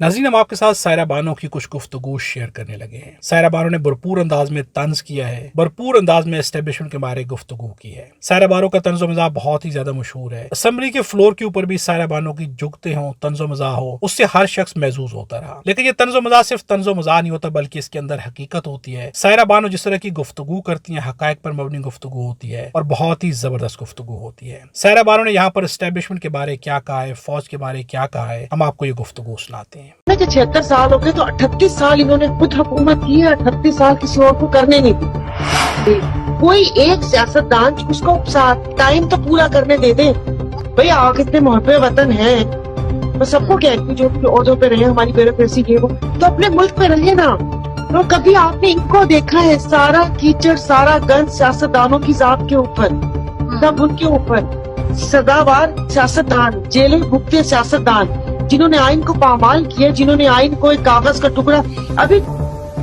नाज़रीन, हम आपके साथ सायरा बानो की कुछ गुफ्तगू शेयर करने लगे हैं। सायरा बानो ने भरपूर अंदाज में तंज किया है, भरपूर अंदाज में एस्टेब्लिशमेंट के बारे गुफ्तगू की है। सायरा बानो का तंज़ो मज़ाह बहुत ही ज्यादा मशहूर है। असेंबली के फ्लोर के ऊपर भी सायरा बानो की जुगते हों, तंज़ो मज़ाह हो, उससे हर शख्स महजूज होता रहा। लेकिन ये तंज़ो मज़ाह सिर्फ तंज़ो मज़ाह नहीं होता, बल्कि इसके अंदर हकीकत होती है। सायरा बानो जिस तरह की गुफ्तगू करती है, हकायक पर मबनी गुफ्तगू होती है और बहुत ही जबरदस्त गुफ्तगू होती है। सायरा बानो ने यहाँ पर एस्टेब्लिशमेंट के बारे क्या कहा है, फौज के बारे क्या कहा है, हम आपको ये गुफ्तगू सुनाते हैं। 76 साल हो गए तो 38 साल इन्होंने खुद हुकूमत की है, 38 साल किसी और को करने नहीं दी। कोई एक सियासतदान उसको टाइम तो पूरा करने दे दे। भाई आप इतने मुहब्बे वतन है, तो सबको क्या है कि जो ओहदों पे रहे, हमारी ब्यूरोक्रेसी के वो तो अपने मुल्क पे रहे ना। तो कभी आपने इनको देखा है? सारा कीचड़, सारा गंद सियासतदानों की जात के ऊपर, सब उनके ऊपर। सदाबार सियासतदान, जेलें भुगते सियासतदान, जिन्होंने आइन को पामाल किया, जिन्होंने आइन को एक कागज का टुकड़ा। अभी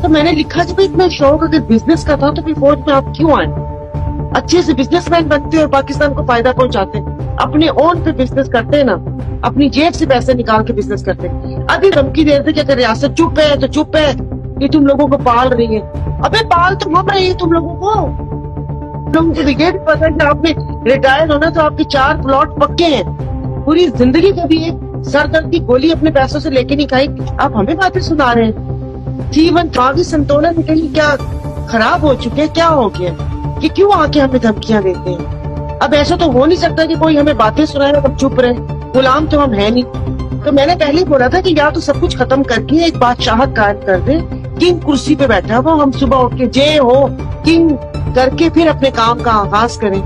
तो मैंने लिखा कि इतना शौक अगर बिजनेस का था तो फिर फौज में आप क्यों आए? अच्छे से बिजनेसमैन बनते और पाकिस्तान को फायदा पहुंचाते, अपने ओन पे बिजनेस करते ना, अपनी जेब से पैसे निकाल के बिजनेस करते। अभी धमकी दे रहे थे कि अगर रियासत चुप है तो चुप है, ये तुम लोगों को पाल रही है। अबे पाल तो हम रही है तुम लोगों को। लोगों को ये भी पता है कि आपने रिटायर होना तो आपके 4 प्लॉट पक्के हैं। पूरी जिंदगी कभी एक सरदर्द की गोली अपने पैसों से लेके नहीं खाई, आप हमें बातें सुना रहे हैं। जीवन दिमागी संतुलन कहीं क्या खराब हो चुके हैं? क्या हो गया कि क्यों आके हमें धमकियां देते हैं? अब ऐसा तो हो नहीं सकता कि कोई हमें बातें सुनाए और हम चुप रहे। गुलाम तो हम है नहीं। तो मैंने पहले ही बोला था कि या तो सब कुछ खत्म करके एक बादशाहत कायम कर दे, किंग कुर्सी पे बैठा हुआ, हम सुबह उठ के जे हो किंग करके फिर अपने काम का आगाज करें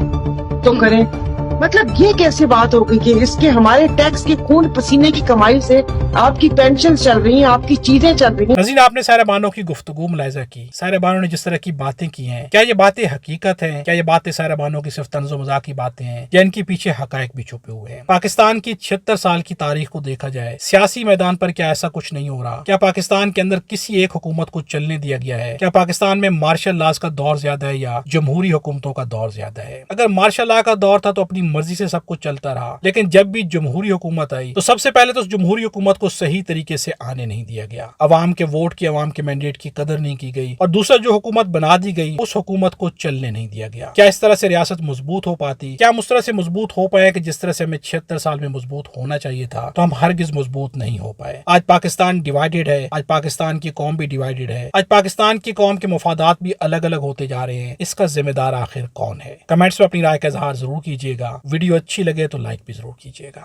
तो करें। मतलब ये कैसी बात हो गई कि इसके हमारे टैक्स के खून पसीने की कमाई से आपकी पेंशन चल रही है, आपकी चीजें चल रही हैं। नाज़रीन, आपने सायरा बानो की गुफ्तगू मुलाहिजा की। सायरा बानो ने जिस तरह की बातें की हैं, क्या ये बातें हकीकत हैं? क्या ये बातें सायरा बानो की सिर्फ तंज़ो मज़ाक की बातें हैं या इनके पीछे हकायक भी छुपे हुए हैं? पाकिस्तान की 76 साल की तारीख को देखा जाए, सियासी मैदान पर क्या ऐसा कुछ नहीं हो रहा? क्या पाकिस्तान के अंदर किसी एक हुकूमत को चलने दिया गया है? क्या पाकिस्तान में मार्शल लॉज का दौर ज्यादा है या जमहूरी हुकूमतों का दौर ज्यादा है? अगर मार्शल लॉ का दौर था तो अपनी मर्जी से सब कुछ चलता रहा, लेकिन जब भी जमहूरी हुकूमत आई तो सबसे पहले तो उस जमहूरी हुकूमत को सही तरीके से आने नहीं दिया गया। अवाम के वोट की, अवाम के मैंडेट की कदर नहीं की गई, और दूसरा जो हुकूमत बना दी गई उस हुकूमत को चलने नहीं दिया गया। क्या इस तरह से रियासत मजबूत हो पाती? क्या हम उस तरह से मजबूत हो पाए कि जिस तरह से हमें 76 साल में मजबूत होना चाहिए था? तो हम हरगिज मजबूत नहीं हो पाए। आज पाकिस्तान डिवाइडेड है, आज पाकिस्तान की कौम भी डिवाइडेड है, आज पाकिस्तान की कौम के मफादात भी अलग अलग होते जा रहे हैं। इसका जिम्मेदार आखिर कौन है? कमेंट्स में अपनी राय का इजहार जरूर कीजिएगा। वीडियो अच्छी लगे तो लाइक भी जरूर कीजिएगा।